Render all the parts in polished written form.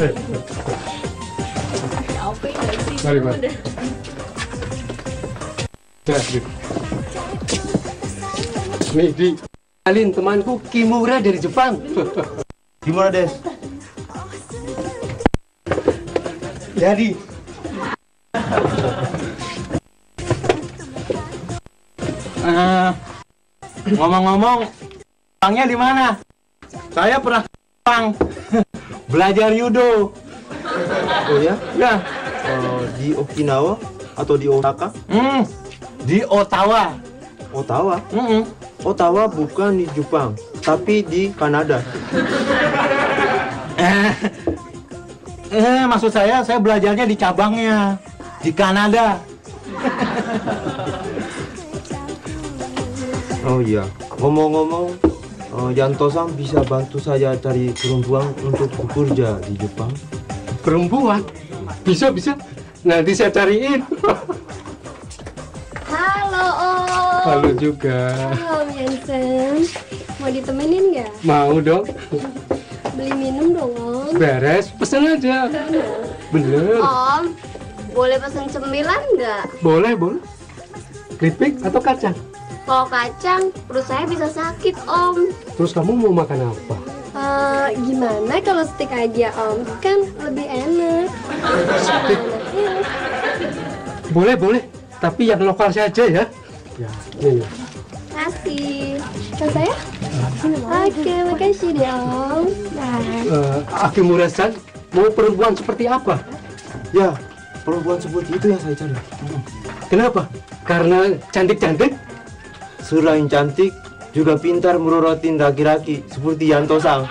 Mari, mari. Nih, Di. Alin, temanku Kimura dari Jepang. Gimana, Des? Jadi. Ngomong-ngomong, Jepangnya di mana? Saya pernah ke Jepang belajar judo. Oh ya? Ya, Di Okinawa atau di Osaka? di Ottawa. Ottawa? Mm-mm. Ottawa bukan di Jepang, tapi di Kanada. Maksud saya belajarnya di cabangnya di Kanada. Oh iya, ngomong-ngomong, Yanto-san bisa bantu saya cari perempuan untuk bekerja di Jepang? Perempuan? Bisa. Nanti saya cariin. Halo Om. Halo juga. Halo Om Jensen. Mau ditemenin nggak? Mau dong. Beli minum dong Om. Beres, pesen aja. Bener. Om, boleh pesen cemilan nggak? Boleh. Keripik atau kacang? Kalau kacang, perut saya bisa sakit Om. Terus kamu mau makan apa? Gimana kalau steak aja Om? Kan lebih enak. Steak? Iya. Boleh. Tapi yang lokal saja ya. Ya, ini. Kasih. Kan saya? Oke, makasih deh Om. Dah. Akimura-san, mau perempuan seperti apa? Ya, perempuan seperti itu yang saya cari. Kenapa? Karena cantik-cantik? Selain cantik, juga pintar merorotin laki-laki seperti Yanto-san.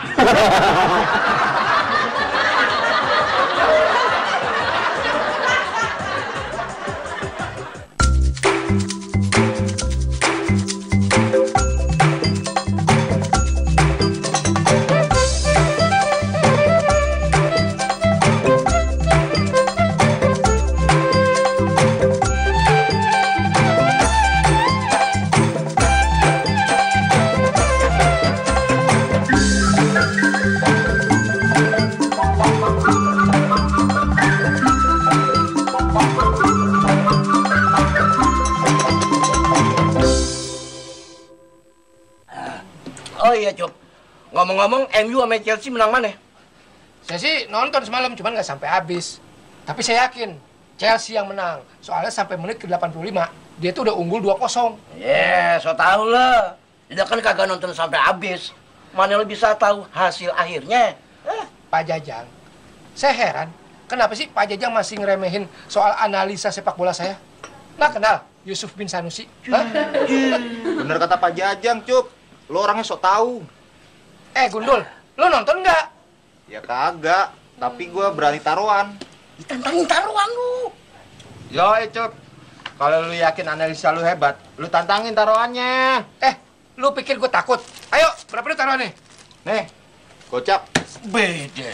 Oh iya, Cuk. Ngomong-ngomong, MU sama Chelsea menang mana? Saya sih nonton semalam, cuman nggak sampai habis. Tapi saya yakin Chelsea yang menang. Soalnya sampai menit ke 85, dia tuh udah unggul 2-0. So tau lah. Dia kan kagak nonton sampai habis. Mana lo bisa tahu hasil akhirnya? Pak Jajang, saya heran. Kenapa sih Pak Jajang masih ngeremehin soal analisa sepak bola saya? Nggak kenal Yusuf bin Sanusi? Hah? Bener kata Pak Jajang, Cup. Lo orangnya sok tahu. Gundul, lo nonton nggak? Ya kagak, tapi gua berani taruhan. Ditantangin taruhan lu. Yo, Cup. Kalau lu yakin analisa lu hebat, lu tantangin taruhannya. Lu pikir gue takut? Ayo, berapa lu taruhannya? Nih, gocap. Beda.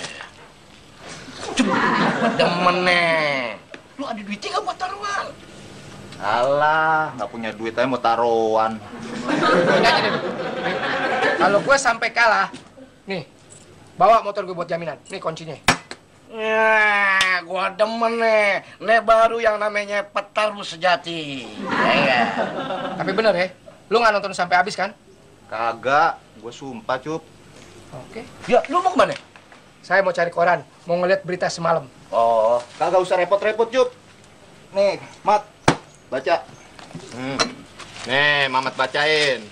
Demen nih. Lu ada duitnya nggak buat taruhan? Alah, nggak punya duit aja mau taruhan. Ini aja deh. Kalau gue sampai kalah, nih, bawa motor gue buat jaminan. Nih kuncinya. Gua demen nih. Nih baru yang namanya petarung sejati. Ya. Tapi bener ya, lu nggak nonton sampai habis kan? Kagak, gue sumpah, Cup. Oke. Ya, lu mau kemana? Saya mau cari koran, mau ngeliat berita semalam. Oh, kagak usah repot-repot, Cup. Nih, Mat, baca. Nih, Mamat bacain.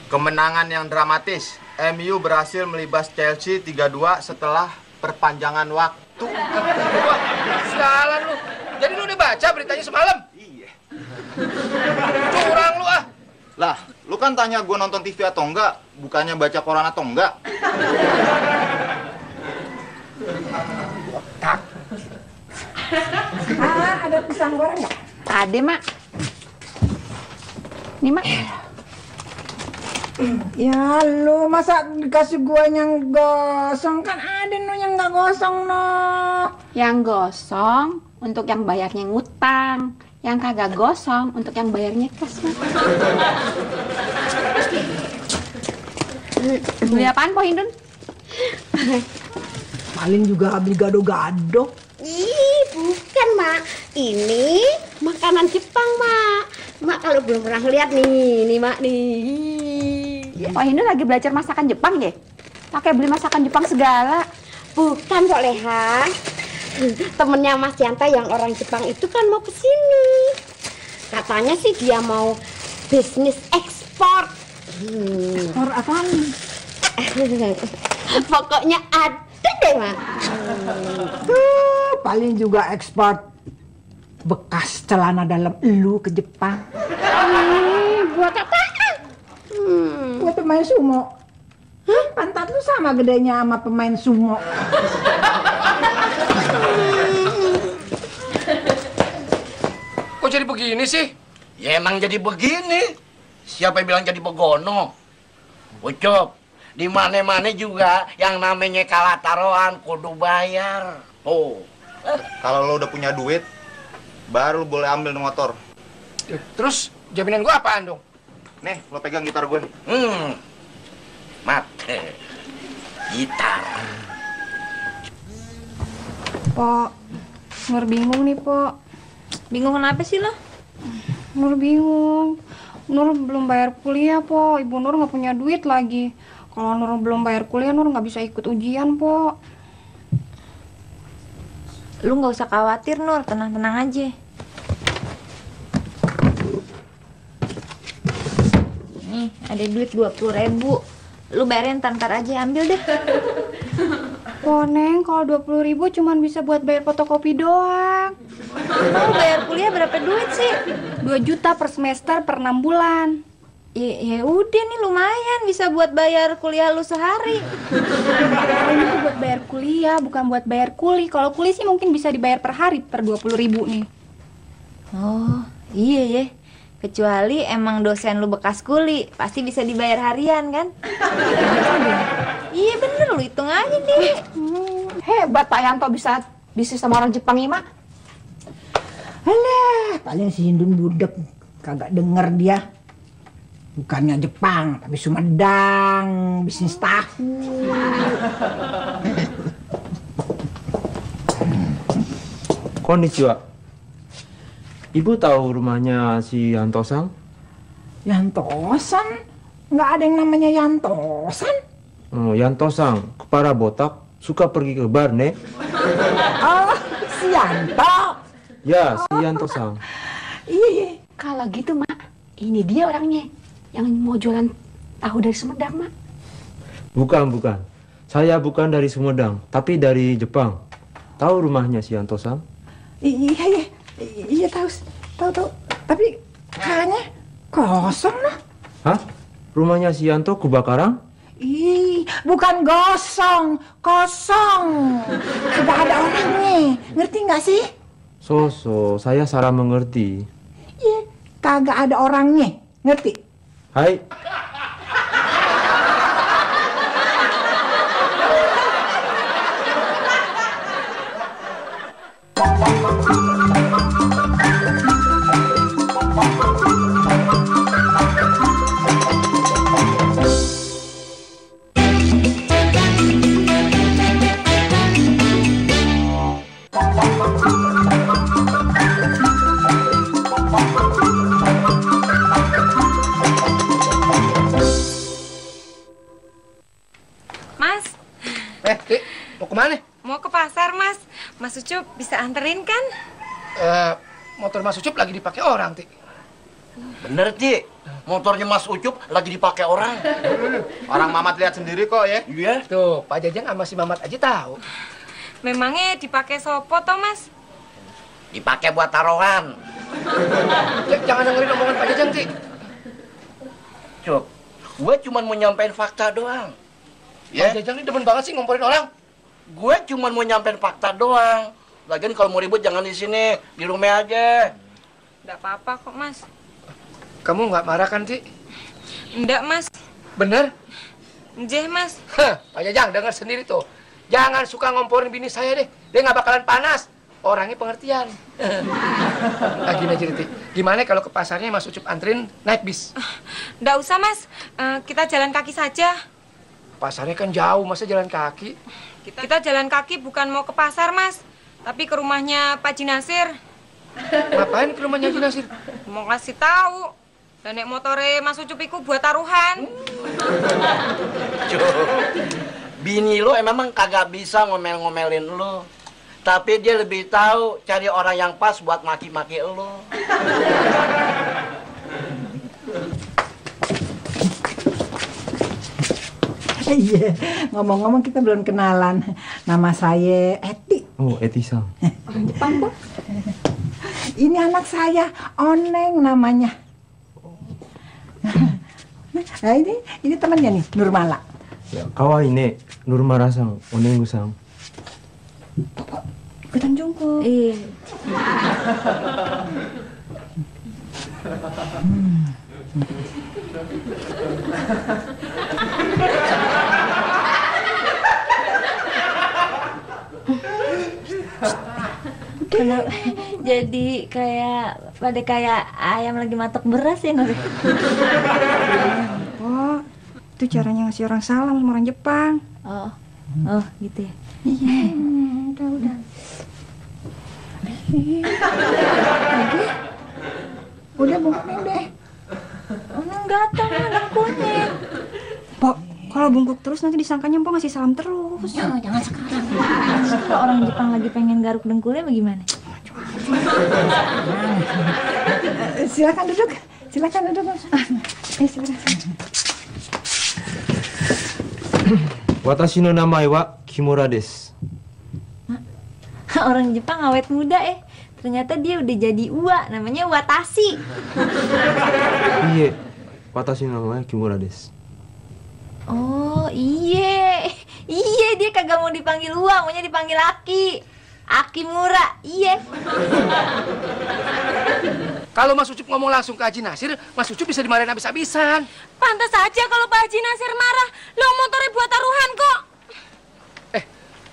Kemenangan yang dramatis. MU berhasil melibas Chelsea 3-2 setelah perpanjangan waktu. Wah, sialan lu. Jadi lu udah baca beritanya semalam? Iya. Curang lu ah. Lah, lu kan tanya gue nonton TV atau enggak, bukannya baca koran atau enggak. Tak. Ada pisang goreng nggak? Ada, Mak. Nih, Mak. Ya lu masa dikasih gua yang gosong, kan ada no yang nggak gosong no. Yang gosong untuk yang bayarnya ngutang, yang kagak gosong untuk yang bayarnya cash, Mak. Beli apaan, Po Hindun? Paling juga beli gado-gado. Ih, bukan, Mak. Ini makanan Jepang, Mak. Mak kalau belum pernah lihat nih, Mak, nih. Pak Hindu lagi belajar masakan Jepang ya? Pakai beli masakan Jepang segala. Bukan, Soleha. Temennya Mas Yanto yang orang Jepang itu kan mau kesini. Katanya sih dia mau bisnis ekspor. Ekspor apaan? Pokoknya ada deh, Mak. Paling juga ekspor bekas celana dalam elu ke Jepang. Buat apaan? Buat pemain sumo. Pantat lu sama gedenya sama pemain sumo. Kok jadi begini sih? Ya emang jadi begini. Siapa yang bilang jadi begono? Ucup, di mana-mana juga yang namanya kalah taruhan kudu bayar. Oh. Kalau lo udah punya duit, baru lo boleh ambil motor. Terus jaminan gua apaan dong? Nih, lo pegang gitar gue. Mat. Gitar. Pok, Nur bingung nih, Pok. Bingung kenapa sih lo? Nur bingung. Nur belum bayar kuliah, Pok. Ibu Nur nggak punya duit lagi. Kalau Nur belum bayar kuliah, Nur nggak bisa ikut ujian, Pok. Lu nggak usah khawatir, Nur. Tenang-tenang aja. Nih, ada duit 20.000. Lu bayarin ntar aja, ambil deh. Kok, Neng, kalau 20.000 cuman bisa buat bayar fotokopi doang. Lu bayar kuliah berapa duit sih? 2 juta per semester per 6 bulan. Ya udah nih lumayan bisa buat bayar kuliah lu sehari. Ini tuh buat bayar kuliah, bukan buat bayar kuli. Kalau kuli sih mungkin bisa dibayar per hari per 20.000 nih. Oh, iya ya. Kecuali emang dosen lu bekas kuli, pasti bisa dibayar harian kan? Iya bener, lu hitung aja deh. Hebat Pak Yanto bisa bisnis sama orang Jepang ya, Mak. Alah, paling si Hindun budek. Kagak denger dia. Bukannya Jepang, tapi Sumedang, bisnis tahu. Konnichiwa. Ibu tahu rumahnya si Yanto-san? Yantosan? Nggak ada yang namanya Yantosan. Oh, Yanto-san, kepala botak, suka pergi ke bar, nek. Oh, si Yanto. Ya, si Yanto-san. Iya. Kalau gitu, Mak, ini dia orangnya yang mau jualan tahu dari Sumedang, Mak. Bukan. Saya bukan dari Sumedang, tapi dari Jepang. Tahu rumahnya si Yanto-san? Iya tahu. Tapi kayaknya kosong lah. Hah? Rumahnya si Yanto kebakaran? Ih, bukan gosong, kosong. Sudah ada orangnya. Ngerti nggak sih? Saya salah mengerti. Iya, kagak ada orangnya. Ngerti? Hai. Dik, mau kemana? Mau ke pasar, Mas. Mas Ucup bisa anterin kan? Motor Mas Ucup lagi dipakai orang, Tik. Bener, Ci. Motornya Mas Ucup lagi dipakai orang. Orang Mamat lihat sendiri kok ya. Iya. Tuh, Pak Jajang sama si Mamat aja tahu. Memangnya dipakai sopo toh, Mas? Dipakai buat taruhan. Jangan dengerin omongan Pak Jajang, Tik. Cup, gue cuma mau nyampein fakta doang. Ya? Pak Jajang ini demen banget sih ngomporin orang. Gue cuma mau nyampein fakta doang. Lagian kalau mau ribut jangan di sini, di rumah aja. Nggak apa-apa kok, Mas. Kamu nggak marah kan, Tik? Nggak, Mas. Bener? Njeh, Mas. Pak Jajang denger sendiri tuh. Jangan suka ngomporin bini saya deh. Dia nggak bakalan panas. Orangnya pengertian. Gini aja, Tik. Gimana kalau ke pasarnya Mas Ucup anterin naik bis? Nggak usah, Mas. Kita jalan kaki saja. Pasarnya kan jauh, masa jalan kaki? Kita jalan kaki bukan mau ke pasar, Mas. Tapi ke rumahnya Pak Haji Nasir. Ngapain ke rumahnya Haji Nasir? Mau ngasih tahu. Dan naik motore Mas Ucup iku buat taruhan. Bini lo emang kagak bisa ngomel-ngomelin lo. Tapi dia lebih tahu cari orang yang pas buat maki-maki lo. Iya, ngomong-ngomong kita belum kenalan. Nama saya Eti. Oh, Eti-san. Jepang, Bu. Ini anak saya, Oneng namanya. Nah, ini temannya nih, Nurmala. Ya, kawaii ne, Nurmala-san, Onengu-san. Ikutan jongkok. Iya. Kenapa jadi kayak ayam lagi matok beras ya, Nur? Oh, itu caranya ngasih orang salam sama orang Jepang. Oh gitu ya. Iya, udah. Udah bungkuk deh. Gatal anak kunyit. Pok, kalau bungkuk terus nanti disangkanya Pok ngasih salam terus. Jangan sekarang. Kalau orang Jepang lagi pengen garuk dengkulnya bagaimana? Silakan duduk. Silakan. Silakan. Watashi no namae wa Kimura desu. Orang Jepang awet muda Ternyata dia udah jadi Uwa, namanya Watashi. Iye, watashi no namae Kimura desu. Oh iya, dia kagak mau dipanggil Uwa, maunya dipanggil Aki. Akimura, iya. Kalau Mas Ucup ngomong langsung ke Haji Nasir, Mas Ucup bisa dimarahin habis-habisan. Pantas aja kalau Pak Haji Nasir marah. Lo motornya buat taruhan kok.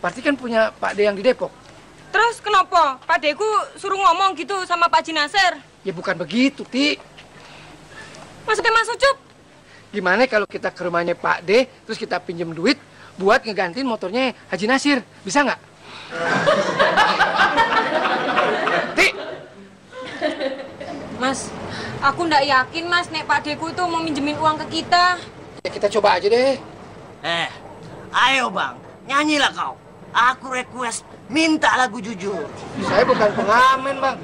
Berarti kan punya Pak De yang di Depok. Terus kenapa? Pak Deku suruh ngomong gitu sama Pak Haji Nasir? Ya bukan begitu, Ti. Maksudnya Mas Ucup? Gimana kalau kita ke rumahnya Pak De, terus kita pinjem duit buat ngegantiin motornya Haji Nasir? Bisa nggak? Ti! Mas, aku ndak yakin Mas, nek Pak Deku itu mau minjemin uang ke kita. Ya kita coba aja deh. Ayo Bang, nyanyilah kau. Aku request minta lagu jujur. Saya bukan pengamen, Bang.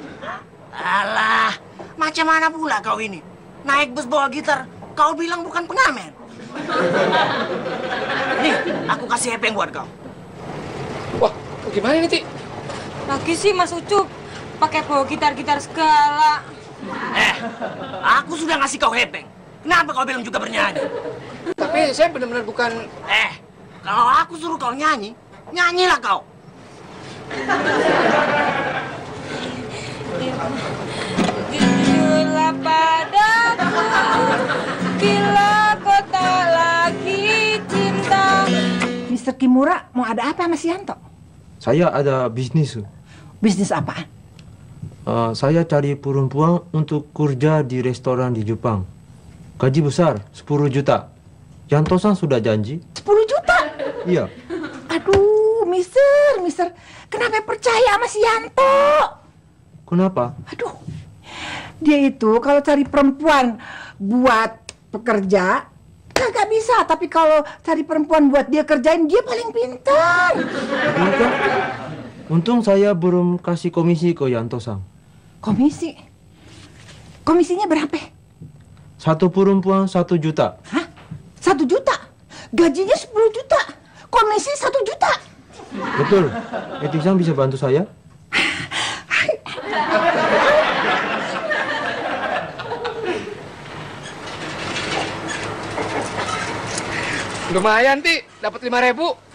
Alah, macam mana pula kau ini? Naik bus bawa gitar, kau bilang bukan pengamen. Nih, aku kasih hepeng buat kau. Wah, gimana ini, Ti? Lagi sih Mas Ucup, pakai bawa gitar-gitar segala. Aku sudah ngasih kau hepeng. Kenapa kau bilang juga bernyanyi? Tapi saya benar-benar bukan... Kalau aku suruh kau nyanyi, nyanyilah kau. Jujurlah padaku, bila kau tak lagi cinta. Mr. Kimura, mau ada apa sama si Yanto? Saya ada bisnis. Bisnis apa? Saya cari perempuan untuk kerja di restoran di Jepang. Gaji besar, 10 juta. Yanto-san sudah janji. 10 juta? Iya. Aduh, Mister. Kenapa percaya sama si Yanto? Kenapa? Aduh, dia itu kalau cari perempuan buat pekerja, kagak bisa. Tapi kalau cari perempuan buat dia kerjain, dia paling pintar. Pintar? Untung saya belum kasih komisi ke Yanto-san. Komisi? Komisinya berapa? Satu perempuan 1 juta. Hah? 1 juta? Gajinya 10 juta. Komisi 1 juta. Betul. Eti-san bisa bantu saya? Lumayan, Ti. Dapat 5.000.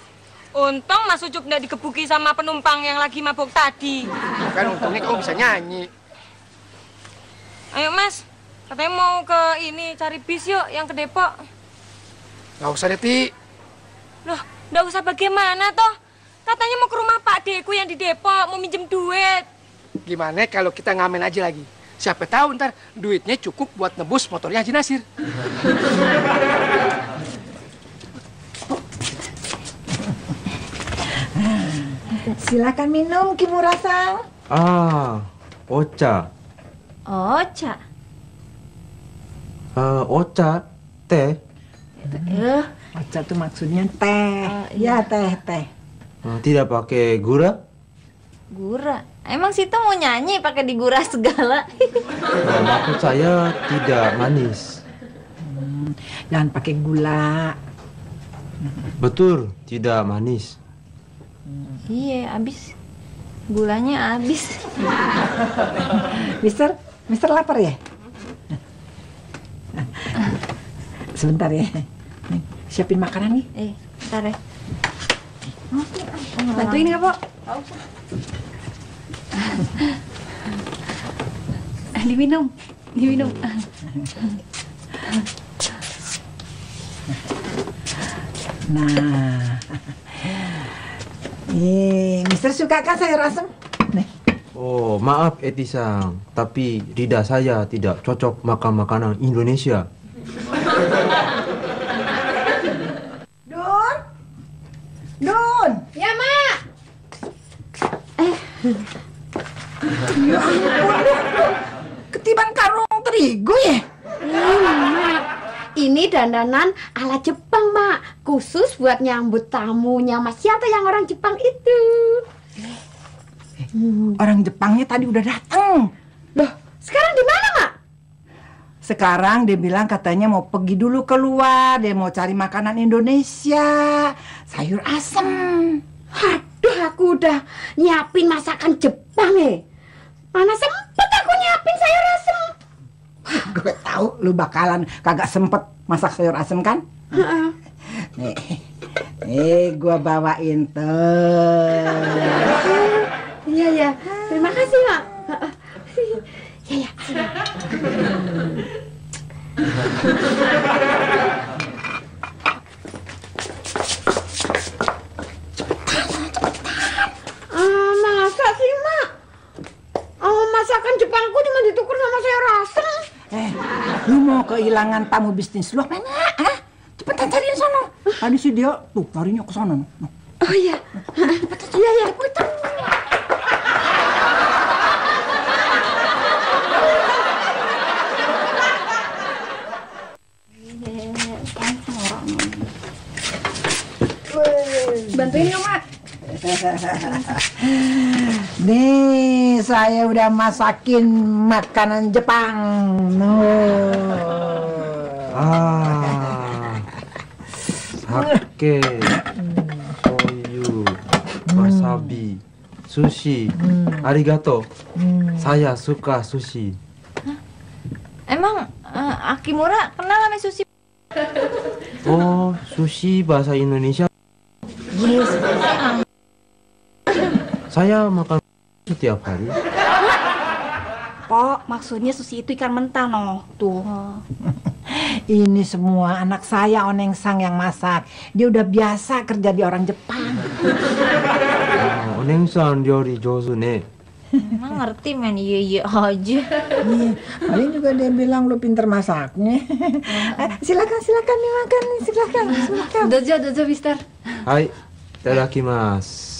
Untung Mas Ucup ndak digebuki sama penumpang yang lagi mabuk tadi. Kan untungnya kamu bisa nyanyi. Ayo Mas, katanya mau ke ini cari bis yuk yang ke Depok. Nggak usah deh, Ti. Loh, ndak usah bagaimana toh? Katanya mau ke rumah Pak Deku yang di Depok, mau minjem duit. Gimana kalau kita ngamen aja lagi? Siapa tahu ntar duitnya cukup buat nebus motornya Haji Nasir. Silakan minum, Kimura-san. Ocha. Ocha. Ocha, teh. Ocha tuh maksudnya teh. Ya, teh. Tidak pakai gula? Gura. Emang situ mau nyanyi pakai digura segala? Maksud saya tidak manis. Jangan pakai gula. Betul, tidak manis. Iya, habis. Gulanya habis. Mister lapar ya? Sebentar ya. Siapin makanan nih. Bentar ya. Bantuin nggak, Pok? Diminum. Nah, Mister suka kan sayur asem? Nih. Oh, maaf Etisang, tapi lidah saya tidak cocok makan makanan Indonesia. Dun! Ya, Mak. Ya ampun, ketiban karung terigu ya? Mak. Ini dandanan ala Jepang, Mak. Khusus buat nyambut tamunya Mas Yanto yang orang Jepang itu. Orang Jepangnya tadi udah datang. Loh, sekarang di mana, Mak? Sekarang dia bilang katanya mau pergi dulu keluar. Dia mau cari makanan Indonesia. Sayur asem. Aduh, aku udah nyiapin masakan Jepang ya. Mana sempet aku nyiapin sayur asem. Gue tahu lu bakalan kagak sempet masak sayur asem kan? Nih, gue bawain tuh. Iya. Terima kasih, Mak. Iya. Masa sih, Mak? Masakan Jepangku cuma ditukar sama sayur asem. Lu mau kehilangan tamu bisnis lu apa enggak? Cepetan cariin sono. Tadi si dia tuh larinya ke sono. Oh iya. Iya. Cepetan. Bantuin ya, Mak. Nih, saya udah masakin makanan Jepang. Sake, soyu, wasabi, sushi. Arigato. Saya suka sushi. Emang Akimura kenal sama sushi? Oh, sushi bahasa Indonesia. Yes. Saya makan setiap hari. Pok, maksudnya sushi itu ikan mentah, no. Tuh. Ini semua anak saya Oneng Sang yang masak. Dia udah biasa kerja di orang Jepang. Oneng Sang ryori jouzu ne. Emang ngerti men, iya aja. Paling juga dia bilang lu pinter masaknya. Silakan nih makan nih, silakan. Dojo, Mister. Hai, itadakimasu.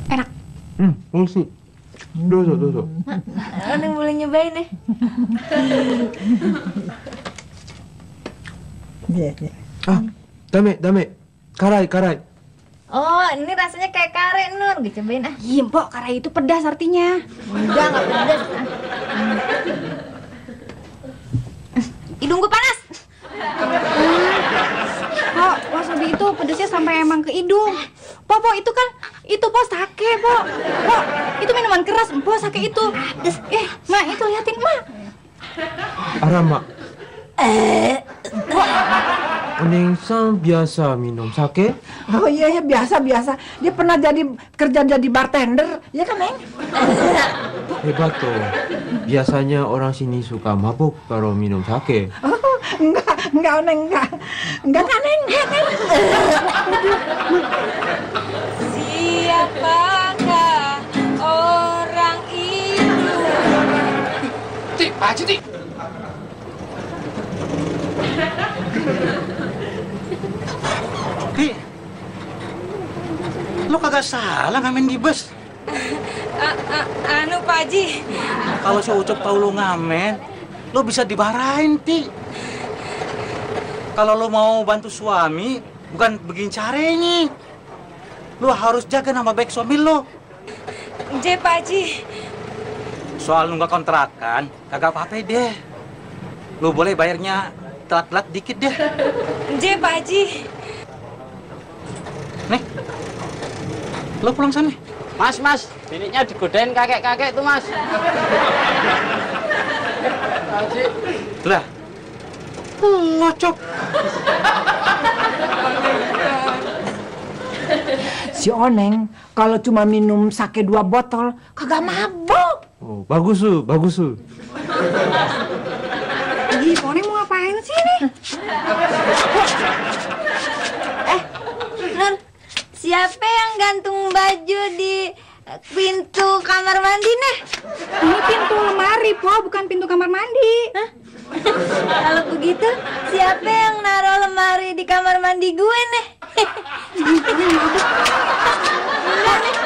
Enak. Oishi. Dozo. Oneng boleh nyobain deh. Dame. Karai. Oh, ini rasanya kayak kare, Nur. Gue cobain ah. Iya, Pok, karai itu pedas artinya. Enggak pedas. Hidung gue panas. Pok, wasabi itu pedasnya sampai emang ke hidung. Pok, itu sake, Pok. Pok, itu minuman keras, Pok, sake itu. Mak, itu liatin, Mak. Mak. Oneng Sang biasa minum sake? Oh iya, biasa. Dia pernah kerja jadi bartender, ya kan, Neng? Hebat tuh. Biasanya orang sini suka mabuk kalau minum sake. Oh, enggak, Oneng, enggak. Enggak kan, Neng? Siapakah orang itu? Pak Haji, Ti. Ti, lo kagak salah ngamen di bus. Anu Pak Haji. Kalau si Ucup tahu lo ngamen, lo bisa dimarahin, Ti. Kalau lo mau bantu suami, bukan begini caranya. Lo harus jaga nama baik suami lo. Nje Pak Haji. Soal nunggak kontrakan, kagak apa-apa deh. Lo boleh bayarnya telat-telat dikit deh. Nje Pak Haji. Nih, lo pulang sana. Mas, biniknya digodain kakek-kakek tuh, Mas. Haji. Lah, ngocok. Si Oneng kalau cuma minum sake 2 botol kagak mabuk. Oh, bagus Su, bagus Su. Ih, Oneng mau ngapain sih nih? Nur, siapa yang gantung baju di pintu kamar mandi nih? Ini pintu lemari, Po, bukan pintu kamar mandi. Hah? Kalau begitu, siapa yang naruh lemari di kamar mandi gue nih? Enggak nih.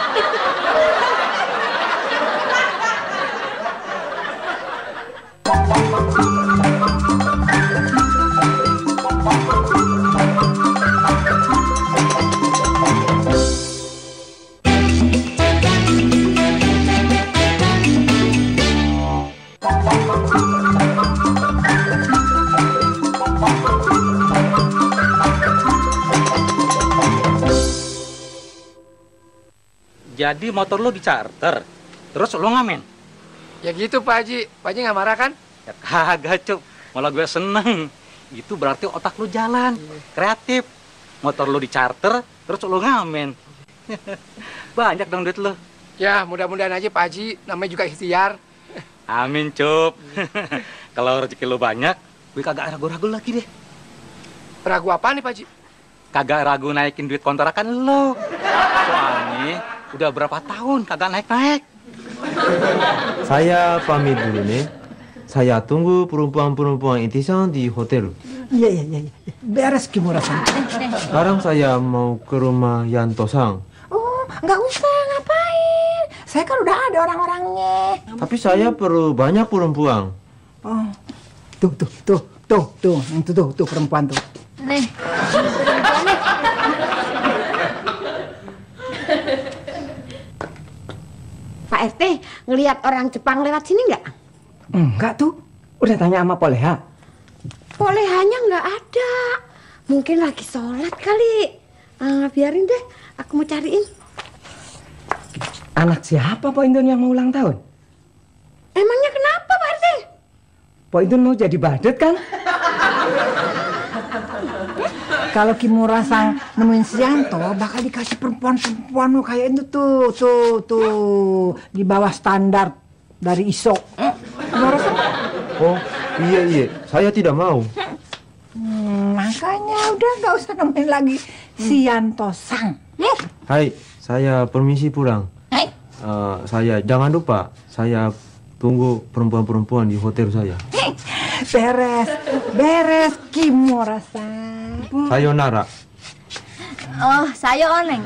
Jadi motor lo dicharter, terus lo ngamen? Ya gitu Pak Haji. Pak Haji nggak marah kan? Ya kagak, Cup. Malah gue seneng. Itu berarti otak lo jalan, kreatif. Motor lo dicharter, terus lo ngamen. Banyak dong duit lo. Ya, mudah-mudahan aja Pak Haji. Namanya juga ikhtiar. Amin, Cup. Kalau rezeki lo banyak, gue kagak ragu-ragu lagi deh. Ragu apa nih Pak Haji? Kagak ragu naikin duit kontrakan lo. Soalnya udah berapa tahun kagak naik-naik. Saya pamit dulu nih. Saya tunggu perempuan-perempuan intisan di hotel. Iya. Beres Kimura-san. Sekarang saya mau ke rumah Yanto-san. Oh, nggak usah, ngapain? Saya kan udah ada orang-orangnya. Tapi saya perlu banyak perempuan. Oh, tuh, perempuan tuh. Nih. Pak RT, ngelihat orang Jepang lewat sini nggak? Enggak tuh. Udah tanya sama Poleha. Polehanya nggak ada. Mungkin lagi sholat kali. Biarin deh, aku mau cariin. Anak siapa Pak Indun yang mau ulang tahun? Emangnya kenapa Pak RT? Pak Indun mau jadi badut kan? Kalau Kimura-san nemuin si Yanto, bakal dikasih perempuan-perempuan kayak itu tuh. Di bawah standar dari ISO. Kimura-san? Oh, iya. Saya tidak mau. Makanya udah nggak usah nemuin lagi si Yanto-san. Hai, saya permisi pulang. Saya jangan lupa, saya tunggu perempuan-perempuan di hotel saya. Beres Kimura-san. Sayonara. Oh, saya Oneng.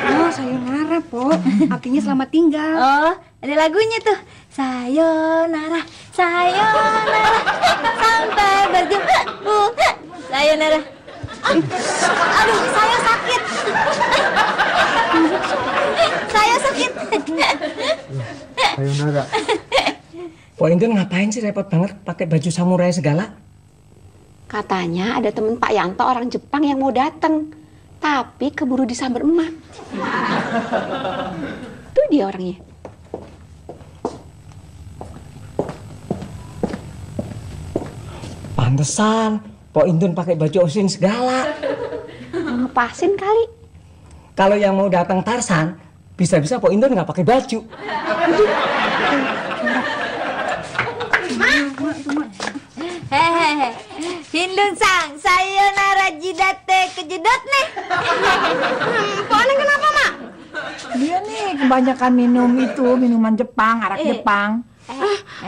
Oh, sayonara, Po. Artinya selamat tinggal. Oh, ada lagunya tuh. Sayonara, sampai berjumpa. Sayonara. Aduh, saya sakit. Sayonara. Po Indun ngapain sih repot banget pakai baju samurai segala? Katanya ada temen Pak Yanto orang Jepang yang mau datang, tapi keburu disamber emak. Tuh dia orangnya. Pantesan Po Indun pakai baju osin segala. Ngepasin kali. Kalau yang mau datang Tarsan, bisa-bisa Po Indun nggak pakai baju. Hehehe, Hindun-sang, sayonara jidate kejedot nih. Po Oneng kenapa, Mak? Dia nih kebanyakan minum itu, minuman Jepang, arak Jepang.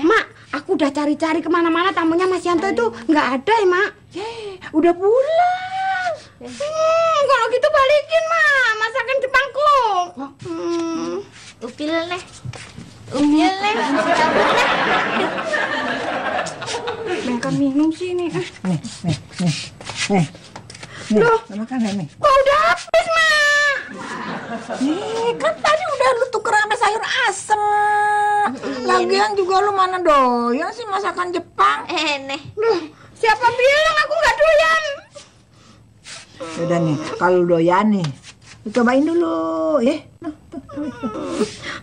Mak, Aku udah cari-cari kemana-mana, tamunya Mas Yanto itu nggak ada ya, Mak. Udah pulang. Kalau gitu balikin, Mak. Masakan Jepangku. Upil nih. Upil nih. Bengkan minum sih nih. Nih. Loh, makanan nih. Kok udah habis, Mak? Nih, kan tadi udah lu tuker sama sayur asem. Lagian juga lu mana doyan sih masakan Jepang? Nih. Loh, siapa bilang aku nggak doyan? Udah nih, kalau doyan nih, lu cobain dulu, ya.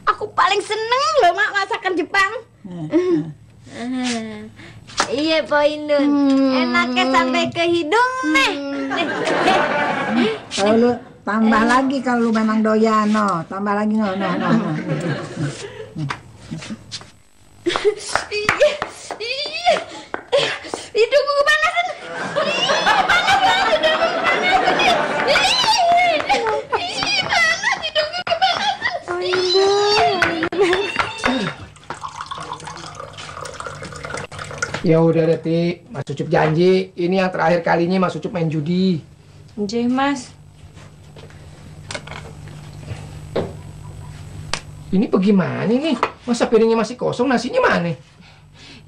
Aku paling seneng loh, Mak, masakan Jepang. Iya, Po Indun. Enaknya sampai ke hidung nih. Kalau lu tambah lagi kalau lu memang doyan, no. Tambah lagi, no. Hidungku kepanasan. Panas banget hidungku kepanasan. Panas hidungku kepanasan. Ya udah deh, Ti. Mas Ucup janji, ini yang terakhir kalinya Mas Ucup main judi. Nggih, Mas. Ini bagaimana nih? Masa piringnya masih kosong, nasinya mana?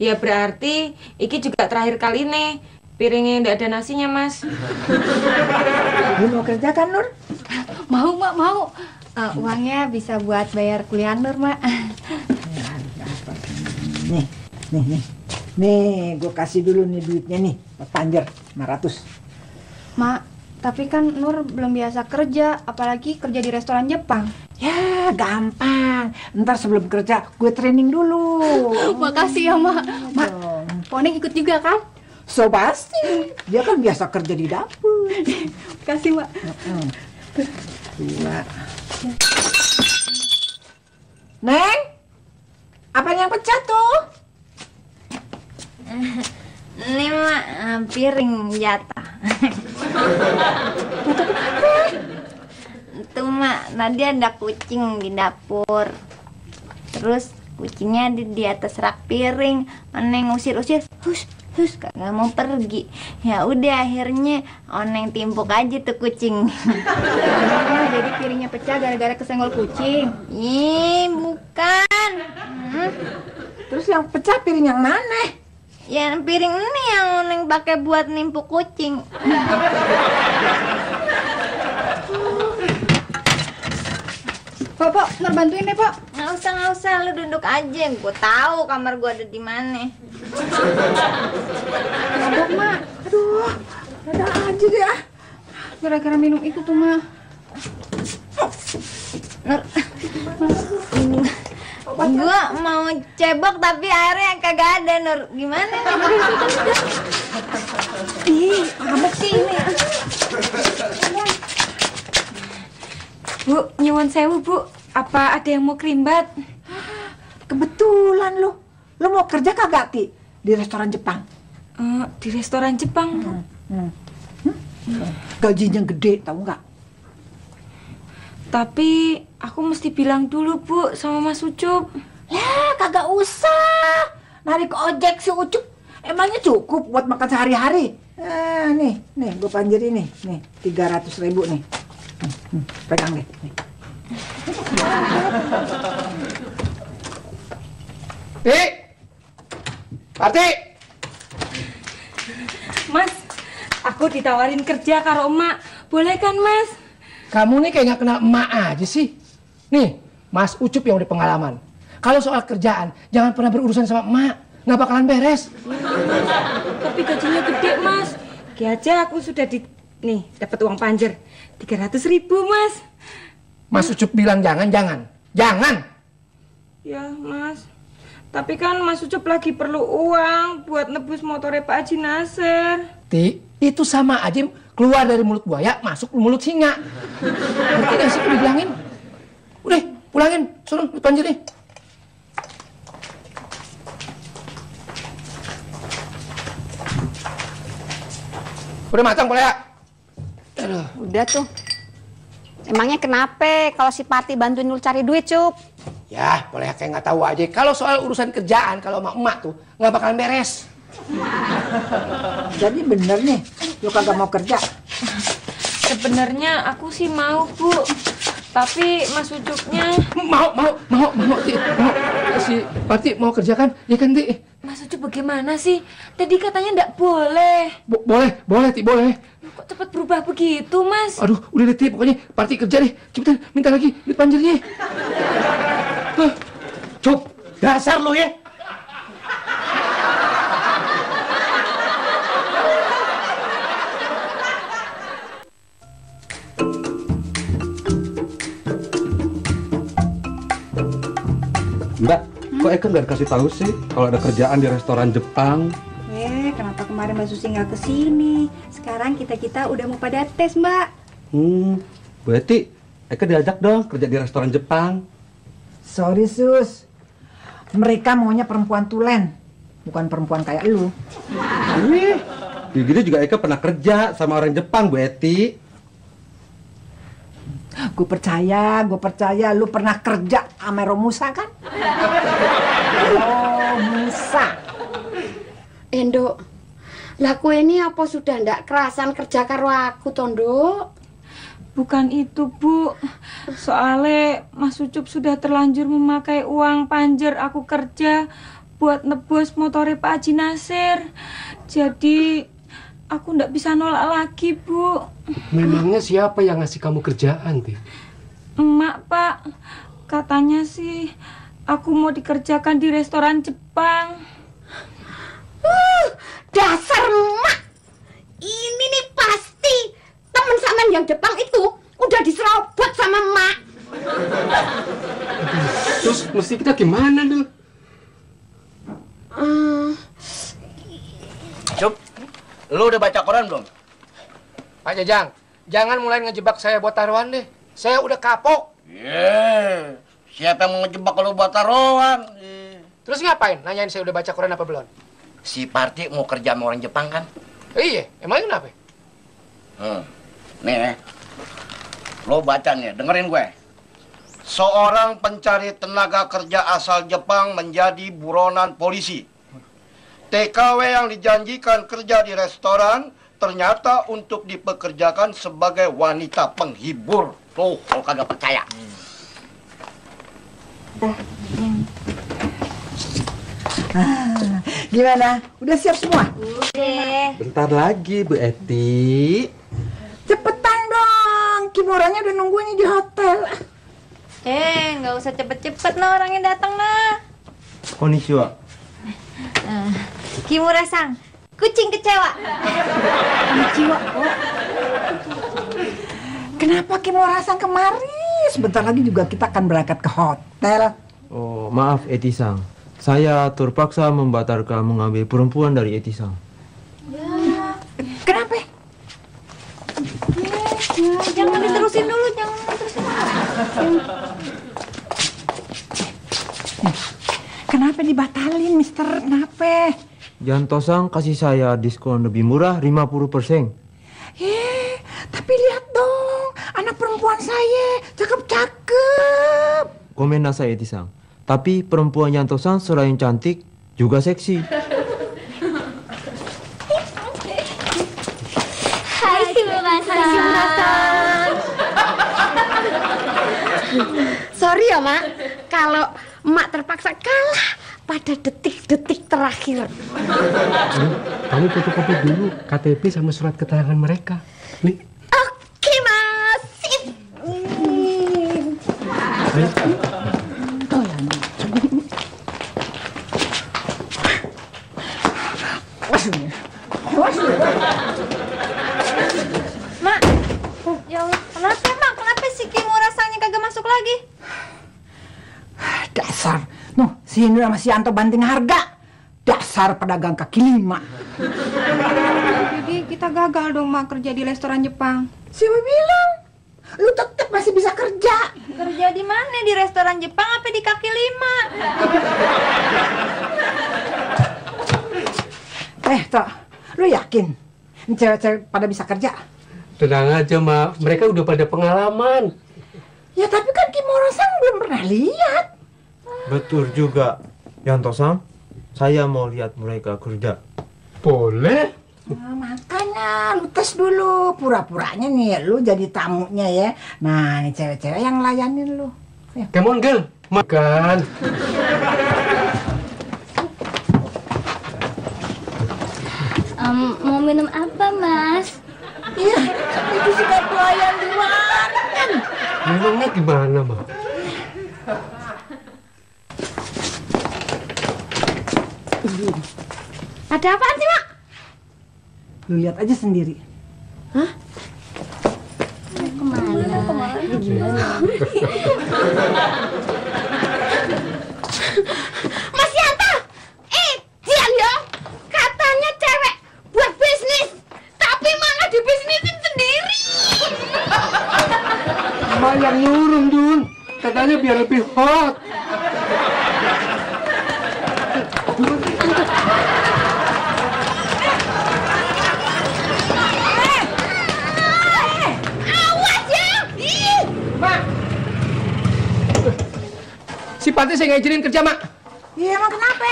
Ya berarti iki juga terakhir kali nih. Piringnya ndak ada nasinya, Mas. Lu mau kerja kan, Nur? Mau, Mak, mau. Uangnya bisa buat bayar kuliah Nur, Mak. Nih. Nih, gue kasih dulu nih duitnya nih, Panjer, 500. Mak, tapi kan Nur belum biasa kerja, apalagi kerja di restoran Jepang. Ya, gampang. Ntar sebelum kerja, gue training dulu. Makasih ya, Mak. Mak, Poneng ikut juga kan? So pasti. Dia kan biasa kerja di dapur. Makasih, Mak. Dua. Neng, apa yang pecah tuh? Ini Mak, piring jatah. Itu Mak, tadi ada kucing di dapur. Terus kucingnya di atas rak piring. Oneng usir-usir, hus, kagak mau pergi. Ya udah akhirnya Oneng timpuk aja tuh kucing. Jadi piringnya pecah gara-gara kesenggol kucing. Ih, bukan. Terus yang pecah piring yang mana? Ya piring ini yang Oneng pakai buat nimpuk kucing. Pok, Nur bantuin deh, Pok. Nggak usah, lu duduk aja. Gue tahu kamar gue ada di mana. Mabok, Mak. Aduh, ada aja deh ah. Gara-gara minum itu tuh, Mak. Nur, gue mau cebok tapi airnya kagak ada, Nur. Gimana nih? Ih, amat sih ini. Bu, nyuwun sewu, Bu. Apa ada yang mau kerimbat? Kebetulan lu mau kerja kagak, Ti? Di restoran Jepang. Di restoran Jepang, Bu. Gajinya gede, tahu nggak? Tapi aku mesti bilang dulu, Bu, sama Mas Ucup. Lah, kagak usah. Narik ojek si Ucup emangnya cukup buat makan sehari-hari? Nih, gue panjerin nih 300.000 nih. Pegang deh. Nih. Parti! Mas, aku ditawarin kerja karo emak. Boleh kan, Mas? Kamu nih kayak nggak kenal emak aja sih. Nih, Mas Ucup yang udah pengalaman. Kalau soal kerjaan, jangan pernah berurusan sama emak. Nggak bakalan beres. Tapi gajinya gede, Mas. Aja aku sudah dapat uang panjer 300.000, Mas. Mas Ucup bilang jangan. Ya, Mas. Tapi kan Mas Ucup lagi perlu uang buat nebus motornya Pak Haji Nasir. Ti, itu sama aja keluar dari mulut buaya, masuk ke mulut singa. Ngerti gak sih udah bilangin? Udah, pulangin. Suruh, panjer nih. Udah matang, boleh ya? Udah tuh. Emangnya kenapa kalau si Pati bantuin lu cari duit, Cup? Ya, boleh kayak nggak tahu aja. Kalau soal urusan kerjaan, kalau emak tuh nggak bakalan beres. Jadi bener nih, lu kagak mau kerja? Sebenarnya aku sih mau, Bu. Tapi Mas Ucupnya... Mau. Si Parti mau kerja kan? Ya kan, Ti? Mas Ucup bagaimana sih? Tadi katanya nggak boleh. Boleh, Ti, boleh. Kok cepat berubah begitu, Mas? Aduh, udah deh, Ti. Pokoknya Parti kerja deh. Cepetan, minta lagi duit panjernya. Cup, dasar lu ya. Mbak, kok Eka nggak dikasih tahu sih kalau ada kerjaan di restoran Jepang? Kenapa kemarin Mbak Susi nggak kesini? Sekarang kita udah mau pada tes, Mbak. Berarti Eka diajak dong kerja di restoran Jepang. Sorry, Sus. Mereka maunya perempuan tulen, bukan perempuan kayak lu. Gitu juga Eka pernah kerja sama orang Jepang, Bu Eti. Gue percaya, lu pernah kerja sama Romusa kan? Romusa. Endo, lah kue ini apa sudah ndak kerasan kerja karo aku, Tondo? Bukan itu, Bu. Soalnya Mas Ucup sudah terlanjur memakai uang panjer aku kerja buat nebus motornya Pak Haji Nasir. Jadi aku ndak bisa nolak lagi, Bu. Memangnya siapa yang ngasih kamu kerjaan, Ti? Emak, Pak. Katanya sih aku mau dikerjakan di restoran Jepang. Dasar emak. Ini nih pasti temen sampean yang Jepang itu udah diserobot sama emak. Terus mesti kita gimana, Dul? Cup, lu udah baca koran belum? Pak Jajang, jangan mulai ngejebak saya buat taruhan deh. Saya udah kapok. Siapa yang mau ngejebak lu buat taruhan? Terus ngapain? Nanyain saya udah baca koran apa belum? Si Parti mau kerja sama orang Jepang kan? Iya, emangnya kenapa? Nih, lo baca nih, dengerin gue. Seorang pencari tenaga kerja asal Jepang menjadi buronan polisi. TKW yang dijanjikan kerja di restoran ternyata untuk dipekerjakan sebagai wanita penghibur. Tuh, kalau kagak percaya. Gimana? Udah siap semua? Udah. Bentar lagi, Bu Eti. Cepetan dong, kimuranya udah nungguin nih di hotel. Nggak usah cepet-cepet nah orangnya datang nah. Konnichiwa. Kimura-san, kucing kecewa. Konnichiwa, kok. Kenapa Kimura-san kemari? Sebentar lagi juga kita akan berangkat ke hotel. Oh, maaf Eti-san. Saya terpaksa membatalkan mengambil perempuan dari Eti-san. Kenapa? Jangan diterusin dulu, jangan diterusin. Kenapa dibatalin, Mister? Kenapa? Janto-san kasih saya diskon lebih murah 50%. Tapi lihat dong, anak perempuan saya cakep-cakep. Komen nasai Eti-san. Tapi perempuan Janto-san selain cantik juga seksi. Hai Kimura-san. Sorry ya, Mak. Kalau Mak terpaksa kalah pada detik-detik terakhir. Kamu fotokopi dulu KTP sama surat keterangan mereka. Nih. Oke, Mas. Sip. Mak, ya Allah, kenapa Mak? Kenapa si Kimura-sannya kagak masuk lagi? Dasar, si Hindu sama si Anto banting harga. Dasar pedagang kaki lima. Jadi kita gagal dong Mak kerja di restoran Jepang. Siapa bilang? Lu tetap masih bisa kerja. Kerja di mana? Di restoran Jepang apa di kaki lima? Tok, lu yakin cewek-cewek pada bisa kerja? Tenang aja, Mak. Mereka udah pada pengalaman. Ya tapi kan Kimura-san belum pernah lihat. Betul juga. Yanto-san, saya mau lihat mereka kerja. Boleh. Nah, makanya lu tes dulu. Pura-puranya nih lu jadi tamunya ya. Nah, ini cewek-cewek yang layanin lu. Come on, girl. Makan. Mau minum apa, Mas? Iya, itu sudah pelayan di luar kan. Minumnya gimana, Mak? Ada apaan sih, Mak? Lu lihat aja sendiri. Hah? Kemana? Gimana? Mas Yanta! Diam ya! Katanya cewek buat bisnis, tapi malah dibisnisin sendiri. Mak yang nyuruh, Dun. Katanya biar lebih hot. Awas ya! Ih! Mak! Si Pati saya nggak izinin kerja, Mak. Iya, emang kenapa?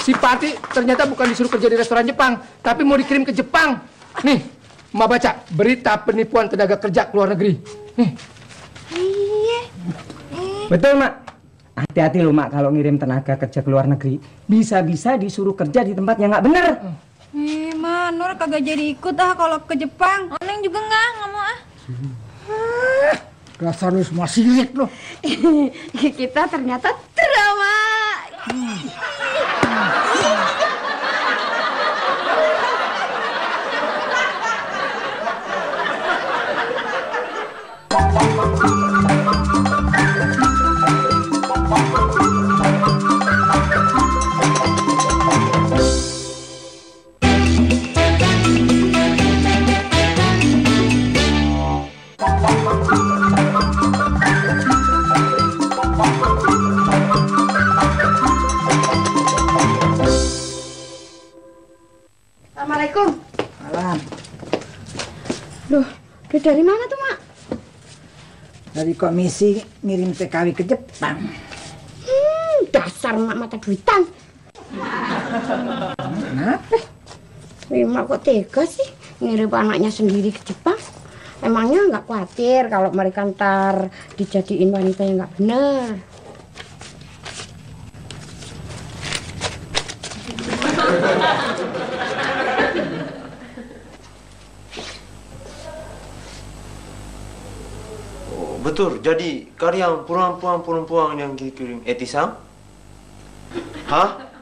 Si Pati ternyata bukan disuruh kerja di restoran Jepang, tapi mau dikirim ke Jepang. Nih, Mak baca berita penipuan tenaga kerja ke luar negeri. Nih. Betul, Mak. Hati-hati loh, Mak, kalau ngirim tenaga kerja ke luar negeri. Bisa-bisa disuruh kerja di tempat yang nggak bener. Ma, Nur kagak jadi ikut kalau ke Jepang. Neng juga nggak mau ah. Dasar lu semua sirik loh. Kita ternyata drama. Assalamualaikum. Malam. Duh, dari mana tuh, Mak? Dari komisi ngirim TKW ke Jepang. Dasar mak mata duitan. Kenapa? Mak kok tega sih ngirim anaknya sendiri ke Jepang? Emangnya nggak khawatir kalau mereka ntar dijadiin wanita yang nggak benar? Betul, jadi kalian perempuan yang dikirim Eti-san? Hah?